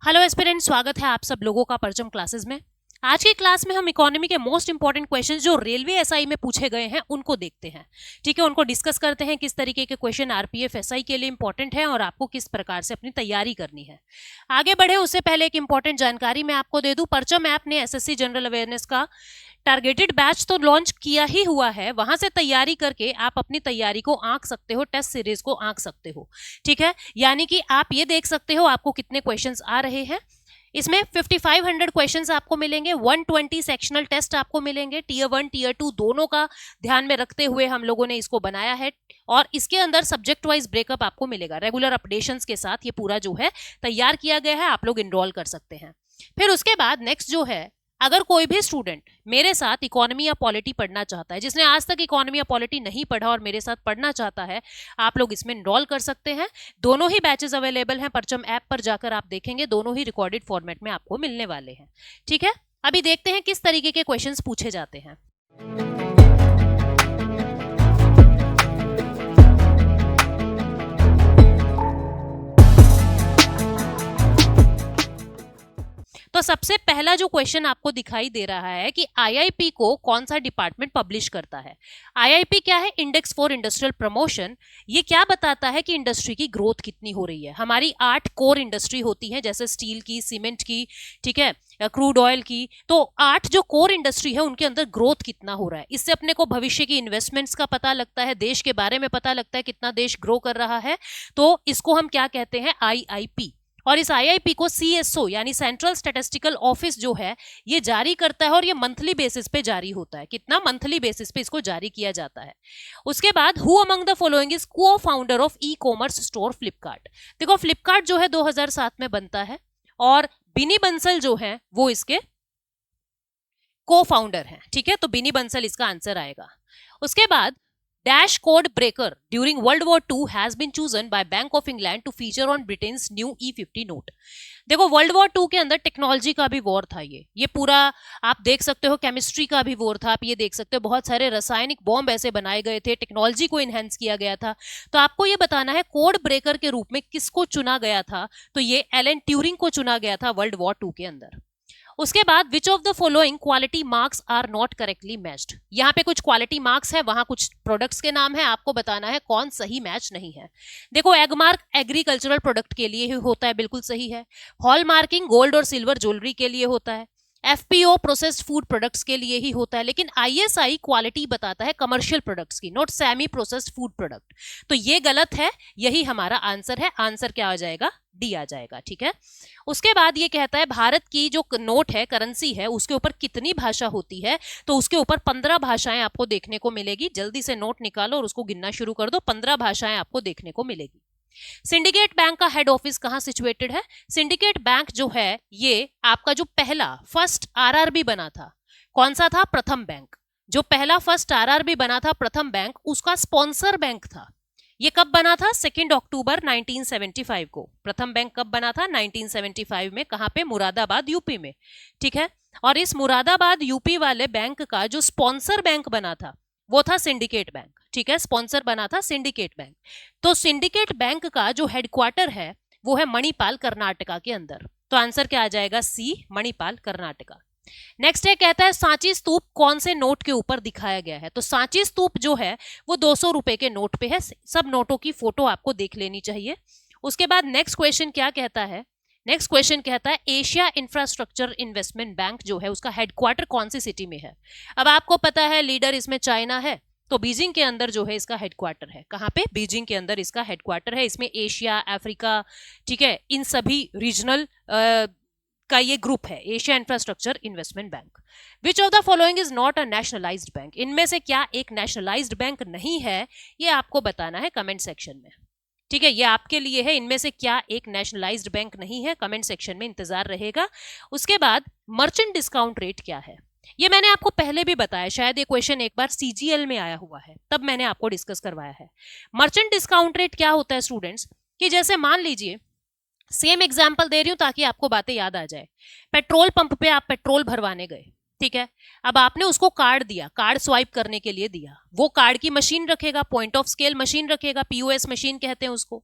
Hello aspirant, स्वागत है आप सब लोगों का परचम क्लासेस में। आज की क्लास में हम इकोनॉमी के मोस्ट इंपॉर्टेंट क्वेश्चंस जो रेलवे एसआई में पूछे गए हैं उनको देखते हैं। ठीक है, उनको डिस्कस करते हैं किस तरीके के क्वेश्चन आरपीएफ एसआई के लिए इंपॉर्टेंट है और आपको किस प्रकार से अपनी तैयारी करनी है। आगे बढ़े उससे पहले एक इंपॉर्टेंट जानकारी मैं आपको दे दूं। परचम ऐप ने एसएससी जनरल अवेयरनेस का टारगेटेड बैच तो लॉन्च किया ही हुआ है, वहां से तैयारी करके आप अपनी तैयारी को आंक सकते हो, टेस्ट सीरीज को आंक सकते हो। ठीक है, यानी कि आप ये देख सकते हो आपको कितने क्वेश्चंस आ रहे हैं। इसमें 5500 क्वेश्चंस आपको मिलेंगे, 120 सेक्शनल टेस्ट आपको मिलेंगे, टीयर 1 टीयर 2 दोनों का ध्यान में रखते हुए हम लोगों ने इसको बनाया है। और इसके अंदर सब्जेक्ट वाइज ब्रेकअप आपको मिलेगा, रेगुलर अपडेशंस के साथ ये पूरा जो है तैयार किया गया है, आप लोग इनरोल कर सकते हैं। फिर उसके बाद नेक्स्ट जो है, अगर कोई भी स्टूडेंट मेरे साथ इकोनॉमी या पॉलिटी पढ़ना चाहता है, जिसने आज तक इकोनॉमी या पॉलिटी नहीं पढ़ा और मेरे साथ पढ़ना चाहता है, आप लोग इसमें इनरोल कर सकते हैं। दोनों ही बैचेस अवेलेबल हैं, परचम ऐप पर जाकर आप देखेंगे, दोनों ही रिकॉर्डेड फॉर्मेट में आपको मिलने वाले हैं। ठीक है, अभी देखते हैं किस तरीके के क्वेश्चंस पूछे जाते हैं। तो सबसे पहला जो क्वेश्चन आपको दिखाई दे रहा है कि आईआईपी को कौन सा डिपार्टमेंट पब्लिश करता है। आईआईपी क्या है? Index for industrial promotion. ये क्या बताता है कि इंडस्ट्री की ग्रोथ कितनी हो रही है। हमारी 8 कोर इंडस्ट्री होती है, जैसे स्टील की, सीमेंट की, ठीक है, क्रूड ऑयल की। तो 8 जो कोर इंडस्ट्री है उनके अंदर ग्रोथ कितना हो रहा है, इससे अपने को भविष्य की इन्वेस्टमेंट्स का पता लगता है, देश के बारे में पता लगता है कितना देश ग्रो कर रहा है। तो इसको हम क्या कहते हैं? आईआईपी। और इस आईआईपी को सीएसओ यानी सेंट्रल स्टैटिस्टिकल ऑफिस जो है ये जारी करता है, और ये मंथली बेसिस पे जारी होता है। कितना? मंथली बेसिस पे इसको जारी किया जाता है। उसके बाद who among the following is co founder of e commerce store Flipkart. देखो, फ्लिपकार्ट जो है 2007 में बनता है और बिनी बंसल जो है वो इसके को फाउंडर है। ठीक है, तो बिनी बंसल इसका आंसर आएगा। उसके बाद dash code breaker during World War II has been chosen by Bank of England to feature on Britain's new E50 note. देखो, वर्ल्ड वॉर II के अंदर टेक्नोलॉजी का भी वॉर था। ये पूरा आप देख सकते हो, केमिस्ट्री का भी वॉर था। आप ये देख सकते हो बहुत सारे रासायनिक बॉम्ब ऐसे बनाए गए थे, टेक्नोलॉजी को इनहेंस किया गया था। तो आपको ये बताना है कोड ब्रेकर के रूप में किसको चुना गया था। तो ये एलन ट्यूरिंग को चुना गया था वर्ल्ड वॉर II के अंदर। उसके बाद which of the following quality marks are not correctly matched. यहाँ पे कुछ क्वालिटी मार्क्स है, वहां कुछ प्रोडक्ट्स के नाम है, आपको बताना है कौन सही मैच नहीं है। देखो, एग मार्क एग्रीकल्चरल प्रोडक्ट के लिए ही होता है, बिल्कुल सही है। हॉल मार्किंग गोल्ड और सिल्वर ज्वेलरी के लिए होता है। एफपीओ प्रोसेस्ड फूड प्रोडक्ट्स के लिए ही होता है। लेकिन आईएसआई क्वालिटी बताता है कमर्शियल प्रोडक्ट्स की, not semi processed food product. तो ये गलत है, यही हमारा आंसर है। आंसर क्या आ जाएगा? डी आ जाएगा। ठीक है, उसके बाद ये कहता है भारत की जो नोट है, करेंसी है, उसके ऊपर कितनी भाषा होती है। तो उसके ऊपर 15 भाषाएं आपको देखने को मिलेगी। जल्दी से नोट निकालो और उसको गिनना शुरू कर दो। 15 भाषाएं आपको देखने को मिलेगी। सिंडिकेट बैंक का हेड ऑफिस कहां सिचुएटेड है? सिंडिकेट बैंक जो है ये आपका जो पहला फर्स्ट आरआरबी बना था, कौन सा था? प्रथम बैंक। जो पहला फर्स्ट आरआरबी बना था प्रथम बैंक, उसका स्पॉन्सर बैंक था। ये कब बना था? 2 अक्टूबर 1975 को। प्रथम बैंक कब बना था? 1975 में। कहां पे? मुरादाबाद, यूपी में। ठीक है, और इस मुरादाबाद यूपी वाले बैंक का जो स्पॉन्सर बैंक बना था वो था सिंडिकेट बैंक। ठीक है, स्पॉन्सर बना था सिंडिकेट बैंक। तो सिंडिकेट बैंक का जो हेडक्वार्टर है वो है मणिपाल, कर्नाटका के अंदर। तो आंसर क्या आ जाएगा? सी, मणिपाल, कर्नाटका। नेक्स्ट है, कहता है सांची स्तूप कौन से नोट के ऊपर दिखाया गया है। तो सांची स्तूप जो है वो 200 रुपए के नोट पे है। सब नोटों की फोटो आपको देख लेनी चाहिए। उसके बाद नेक्स्ट क्वेश्चन क्या कहता है? नेक्स्ट क्वेश्चन कहता है एशिया इंफ्रास्ट्रक्चर इन्वेस्टमेंट बैंक जो है उसका हेडक्वार्टर कौन सी सिटी में है। अब आपको पता है लीडर इसमें चाइना है, तो बीजिंग के अंदर जो है इसका हेडक्वार्टर है। कहां पे? बीजिंग के अंदर इसका हेडक्वार्टर है। इसमें एशिया, अफ्रीका, ठीक है, इन सभी रीजनल का ये ग्रुप है, Asia infrastructure investment bank. Which of the following is not a nationalised bank. इनमें से क्या एक नेशनलाइज्ड बैंक नहीं है? ये आपको बताना है कमेंट सेक्शन में। ठीक है, ये आपके लिए है, इनमें से क्या एक नेशनलाइज्ड बैंक नहीं है। कमेंट सेक्शन में इंतजार रहेगा। उसके बाद मर्चेंट डिस्काउंट रेट क्या है? ये मैंने आपको पहले भी बताया, शायद ये क्वेश्चन एक बार सीजीएल में आया हुआ है, तब मैंने आपको डिस्कस करवाया है। मर्चेंट डिस्काउंट रेट क्या होता है स्टूडेंट्स? कि जैसे मान लीजिए, सेम एग्जांपल दे रही हूं ताकि आपको बातें याद आ जाए। पेट्रोल पंप पे आप पेट्रोल भरवाने गए, ठीक है, अब आपने उसको कार्ड दिया, कार्ड स्वाइप करने के लिए दिया। वो कार्ड की मशीन रखेगा, पॉइंट ऑफ स्केल मशीन रखेगा, पीओएस मशीन कहते हैं उसको।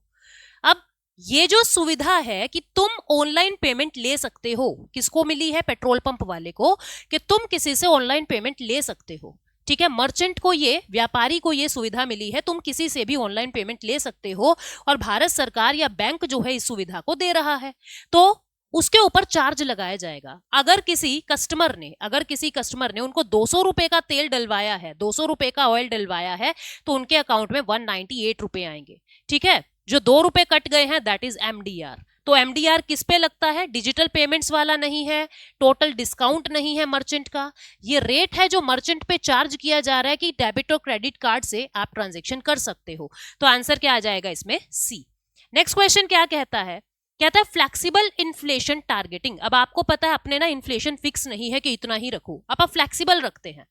अब ये जो सुविधा है कि तुम ऑनलाइन पेमेंट ले सकते हो, किसको मिली है? पेट्रोल पंप वाले को, कि तुम किसी से ऑनलाइन पेमेंट ले सकते हो। ठीक है, मर्चेंट को, ये व्यापारी को ये सुविधा मिली है, तुम किसी से भी ऑनलाइन पेमेंट ले सकते हो, और भारत सरकार या बैंक जो है इस सुविधा को दे रहा है, तो उसके ऊपर चार्ज लगाया जाएगा। अगर किसी कस्टमर ने उनको 200 रुपए का तेल डलवाया है, 200 रुपए का ऑयल डलवाया है, तो उनके अकाउंट में 198 रुपए आएंगे। ठीक है, जो 2 रुपए कट गए हैं दैट इज एमडीआर। तो एमडीआर किस पे लगता है? डिजिटल पेमेंट्स वाला नहीं है, टोटल डिस्काउंट नहीं है मर्चेंट का, ये रेट है जो मर्चेंट पे चार्ज किया जा रहा है कि डेबिट और क्रेडिट कार्ड से आप ट्रांजेक्शन कर सकते हो। तो आंसर क्या आ जाएगा इसमें? सी। नेक्स्ट क्वेश्चन क्या कहता है? कहता है फ्लेक्सिबल इन्फ्लेशन टारगेटिंग। अब आपको पता है अपने ना इन्फ्लेशन फिक्स नहीं है कि इतना ही रखो, अब आप फ्लेक्सिबल रखते हैं।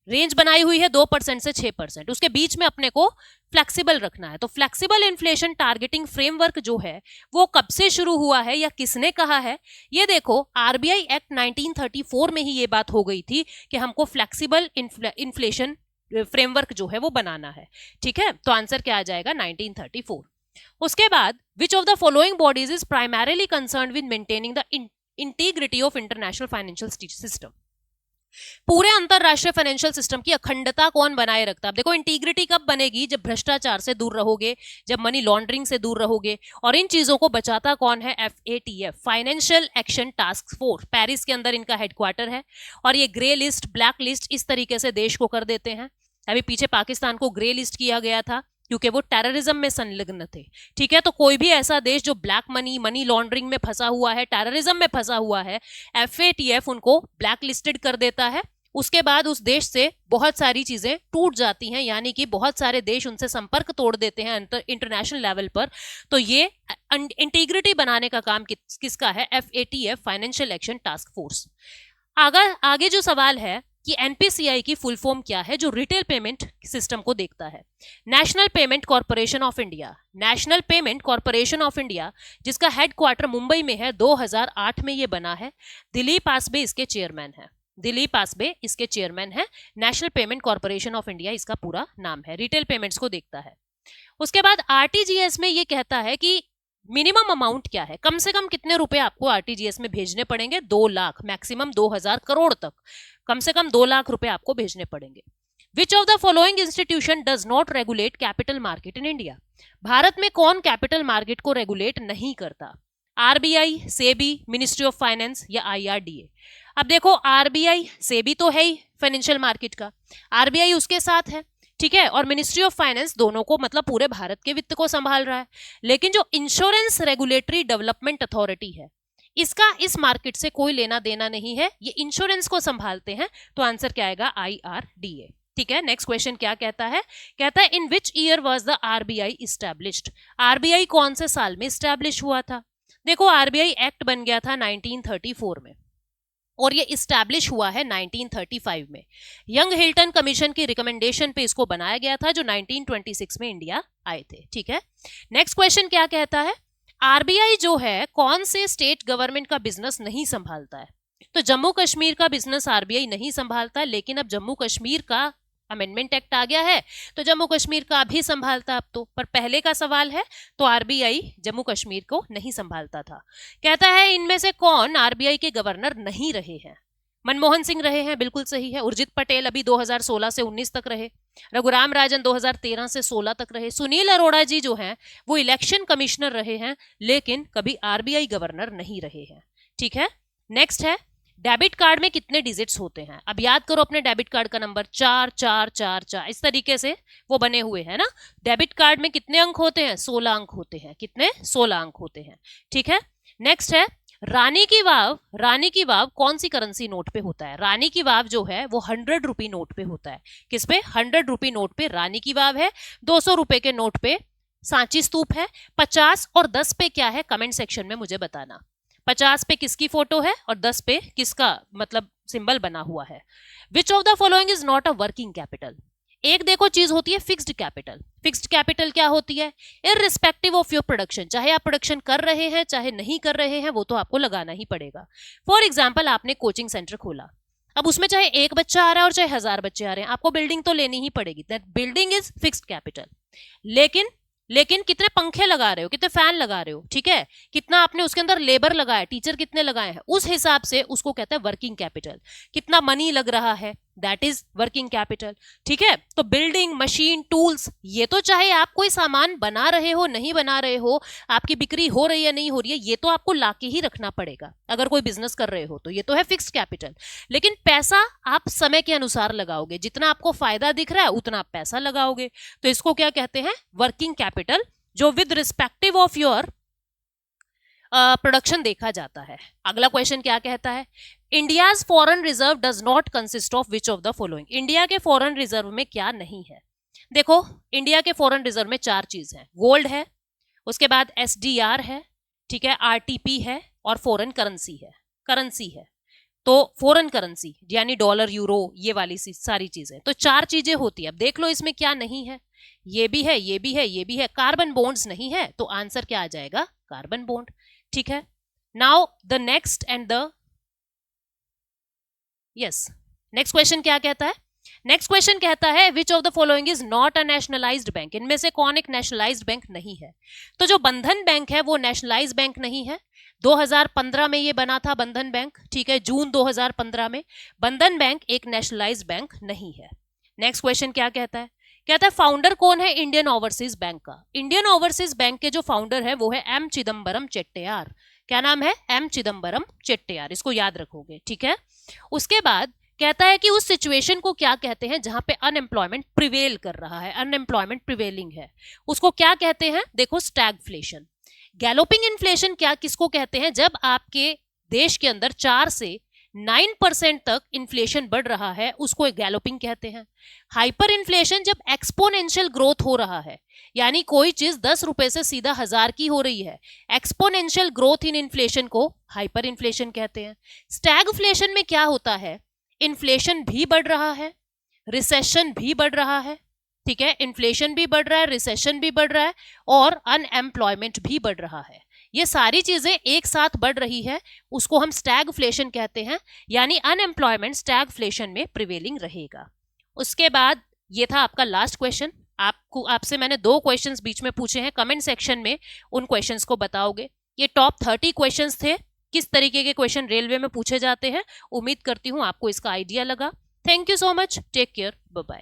रेंज बनाई हुई है 2% से 6%, उसके बीच में अपने को फ्लेक्सिबल रखना है। तो फ्लेक्सिबल इन्फ्लेशन टारगेटिंग फ्रेमवर्क जो है वो कब से शुरू हुआ है या किसने कहा है? ये देखो, आरबीआई एक्ट 1934 में ही ये बात हो गई थी कि हमको फ्लेक्सिबल इन्फ्लेशन फ्रेमवर्क जो है वो बनाना है। ठीक है, तो आंसर क्या आ जाएगा? 1934। उसके बाद which of the following bodies is primarily concerned with maintaining the integrity of international financial system. पूरे अंतरराष्ट्रीय फाइनेंशियल सिस्टम की अखंडता कौन बनाए रखता है? अब देखो, इंटीग्रिटी कब बनेगी? जब भ्रष्टाचार से दूर रहोगे, जब मनी लॉन्ड्रिंग से दूर रहोगे, और इन चीजों को बचाता कौन है? FATF, financial action task force. Paris के अंदर इनका हेडक्वार्टर है, और ये ग्रे लिस्ट, ब्लैक लिस्ट इस तरीके से देश को कर देते हैं। अभी पीछे पाकिस्तान को ग्रे लिस्ट किया गया था क्योंकि वो टेररिज्म में संलग्न थे। ठीक है, तो कोई भी ऐसा देश जो ब्लैक मनी लॉन्ड्रिंग में फंसा हुआ है, टेररिज्म में फंसा हुआ है, FATF उनको ब्लैक लिस्टेड कर देता है। उसके बाद उस देश से बहुत सारी चीजें टूट जाती हैं, यानी कि बहुत सारे देश उनसे संपर्क तोड़ देते हैं इंटरनेशनल लेवल पर। तो ये इंटीग्रिटी बनाने का काम किसका है? FATF, financial action task force. आगे जो सवाल है कि एनपीसीआई की फुल फॉर्म क्या है, जो रिटेल पेमेंट सिस्टम को देखता है? National payment corporation of India. National payment corporation of India, जिसका हेडक्वार्टर मुंबई में है, 2008 में ये बना है। दिलीप आसबे इसके चेयरमैन है। दिलीप आसबे इसके चेयरमैन है। National payment corporation of India इसका पूरा नाम है, रिटेल पेमेंट्स को देखता है। उसके बाद आरटीजीएस में ये कहता है कि मिनिमम अमाउंट क्या है, कम से कम कितने रुपए आपको आरटीजीएस में भेजने पड़ेंगे? 2 लाख, मैक्सिमम 2000 करोड़ तक, कम से कम 2 लाख रुपए आपको भेजने पड़ेंगे। विच of the following institution does not regulate capital market in India? Bharat में कौन कैपिटल मार्केट को रेगुलेट नहीं करता? RBI, SEBI, ministry of finance या IRDA? अब देखो, आरबीआई, सेबी तो है ही फाइनेंशियल मार्केट का, आरबीआई उसके साथ है। ठीक है, और मिनिस्ट्री ऑफ फाइनेंस दोनों को, मतलब पूरे भारत के वित्त को संभाल रहा है। लेकिन जो इंश्योरेंस रेगुलेटरी डेवलपमेंट अथॉरिटी है, इसका इस मार्केट से कोई लेना देना नहीं है, ये इंश्योरेंस को संभालते हैं। तो आंसर क्या आएगा? IRDA। ठीक है, नेक्स्ट क्वेश्चन क्या कहता है? कहता है in which year was the RBI established? RBI कौन से साल में इस्टेब्लिश हुआ था? देखो, आरबीआई एक्ट बन गया था 1934 में, और ये इस्टेब्लिश हुआ है 1935 में। यंग हिल्टन कमीशन की रिकमेंडेशन पे इसको बनाया गया था, जो 1926 में इंडिया आए थे। ठीक है, नेक्स्ट क्वेश्चन क्या कहता है? आरबीआई जो है कौन से स्टेट गवर्नमेंट का बिजनेस नहीं संभालता है? तो जम्मू कश्मीर का बिजनेस आरबीआई नहीं संभालता, लेकिन अब जम्मू कश्मीर का अमेंडमेंट एक्ट आ गया है, तो जम्मू कश्मीर का भी संभालता अब तो। पर पहले का सवाल है तो आरबीआई जम्मू कश्मीर को नहीं संभालता था। कहता है इनमें से कौन आरबीआई के गवर्नर नहीं रहे हैं? मनमोहन सिंह रहे हैं, बिल्कुल सही है। उर्जित पटेल अभी 2016 से 19 तक रहे। रघुराम राजन 2013 से 16 तक रहे। सुनील अरोड़ा जी जो हैं वो इलेक्शन कमिश्नर रहे हैं, लेकिन कभी आरबीआई गवर्नर नहीं रहे हैं। ठीक है, नेक्स्ट है डेबिट कार्ड में कितने डिजिट्स होते हैं? अब याद करो अपने डेबिट कार्ड का नंबर, 4444, इस तरीके से वो बने हुए हैं ना। डेबिट कार्ड में कितने अंक होते हैं? 16 अंक होते हैं। कितने? 16 अंक होते हैं। ठीक है, नेक्स्ट है रानी की वाव। रानी की वाव कौन सी करेंसी नोट पे होता है? रानी की वाव जो है वो 100 रुपी नोट पे होता है। किस पे? 100 रुपी नोट पे रानी की वाव है। 200 रुपए के नोट पे सांची स्तूप है। 50 और 10 पे क्या है? कमेंट सेक्शन में मुझे बताना। 50 पे किसकी फोटो है और 10 पे किसका मतलब सिंबल बना हुआ है? विच of the following is not a working capital? एक देखो चीज होती है फिक्स्ड कैपिटल। फिक्स्ड कैपिटल क्या होती है? इररिस्पेक्टिव ऑफ योर प्रोडक्शन, चाहे आप प्रोडक्शन कर रहे हैं चाहे नहीं कर रहे हैं, वो तो आपको लगाना ही पड़ेगा। फॉर एग्जाम्पल, आपने कोचिंग सेंटर खोला, अब उसमें चाहे एक बच्चा आ रहा है और चाहे 1000 बच्चे आ रहे हैं, आपको बिल्डिंग तो लेनी ही पड़ेगी। That building is fixed capital. लेकिन कितने पंखे लगा रहे हो, कितने फैन लगा रहे हो, ठीक है, कितना आपने उसके अंदर लेबर लगाया, टीचर कितने लगाए हैं, उस हिसाब से उसको कहते हैं वर्किंग कैपिटल। कितना मनी लग रहा है, दैट इज वर्किंग कैपिटल, ठीक है। तो बिल्डिंग, मशीन, टूल्स, ये तो चाहे आप कोई सामान बना रहे हो, नहीं बना रहे हो, आपकी बिक्री हो रही है, नहीं हो रही है, ये तो आपको लाके ही रखना पड़ेगा अगर कोई बिजनेस कर रहे हो तो, ये तो है फिक्स्ड कैपिटल। लेकिन पैसा आप समय के अनुसार लगाओगे, जितना आपको फायदा दिख रहा है उतना आप पैसा लगाओगे, तो इसको क्या कहते हैं, वर्किंग कैपिटल, जो with respective of your production देखा जाता है। अगला क्वेश्चन क्या कहता है, India's foreign reserve does not consist of which of the following. India के फॉरेन रिजर्व में क्या नहीं है। देखो, इंडिया के फॉरेन रिजर्व में 4 चीज है, गोल्ड है, उसके बाद एसडीआर है, ठीक है, आरटीपी है, और फॉरेन करेंसी है, करेंसी है। तो फॉरेन करेंसी यानी डॉलर, यूरो, ये वाली सारी चीजें, तो 4 चीजें होती है। अब देख लो इसमें क्या नहीं है, ये भी है, ये भी है, ये भी है। कार्बन बॉन्ड्स नहीं है, तो आंसर क्या आ जाएगा, कार्बन बॉन्ड, ठीक है। Now the next and the yes, next question क्या कहता है, नेक्स्ट क्वेश्चन कहता है विच of the following is not a nationalised bank. इनमें से कौन एक नेशनलाइज्ड बैंक नहीं है। तो जो बंधन बैंक है वो नेशनलाइज्ड बैंक नहीं है। 2015 में ये बना था बंधन बैंक, ठीक है, जून 2015 में। बंधन बैंक एक नेशनलाइज्ड बैंक नहीं है। नेक्स्ट क्वेश्चन क्या कहता है, कहता है फाउंडर कौन है इंडियन ओवरसीज बैंक का। इंडियन ओवरसीज बैंक के जो फाउंडर है वो है एम चिदम्बरम चेट्टियार। क्या नाम है, एम चिदम्बरम चेट्टियार, इसको याद रखोगे, ठीक है। उसके बाद कहता है कि उस सिचुएशन को क्या कहते हैं जहां पे अनएम्प्लॉयमेंट प्रिवेल कर रहा है, अनएम्प्लॉयमेंट प्रिवेलिंग है, उसको क्या कहते हैं, देखो स्टैगफ्लेशन। गैलोपिंग इन्फ्लेशन क्या किसको कहते हैं, जब आपके देश के अंदर 4 से 9% तक इन्फ्लेशन बढ़ रहा है, उसको गैलोपिंग कहते हैं। हाइपर इन्फ्लेशन जब एक्सपोनेंशियल ग्रोथ हो रहा है, यानी कोई चीज 10 रुपए से सीधा 1000 की हो रही है, एक्सपोनेंशियल ग्रोथ इन इन्फ्लेशन को हाइपर इन्फ्लेशन कहते हैं। स्टैगफ्लेशन में क्या होता है, इन्फ्लेशन भी बढ़ रहा है, रिसेशन भी बढ़ रहा है, ठीक है, इन्फ्लेशन भी बढ़ रहा है, रिसेशन भी बढ़ रहा है, और अनएम्प्लॉयमेंट भी बढ़ रहा है। ये सारी चीजें एक साथ बढ़ रही है, उसको हम स्टैगफ्लेशन कहते हैं, यानी अनएम्प्लॉयमेंट स्टैगफ्लेशन में प्रिवेलिंग रहेगा। उसके बाद ये था आपका लास्ट क्वेश्चन। आपसे मैंने 2 क्वेश्चंस बीच में पूछे हैं, कमेंट सेक्शन में उन क्वेश्चंस को बताओगे। ये टॉप 30 क्वेश्चंस थे, किस तरीके के क्वेश्चन रेलवे में पूछे जाते हैं। उम्मीद करती हूँ आपको इसका आइडिया लगा। Thank you so much, take care, bye bye.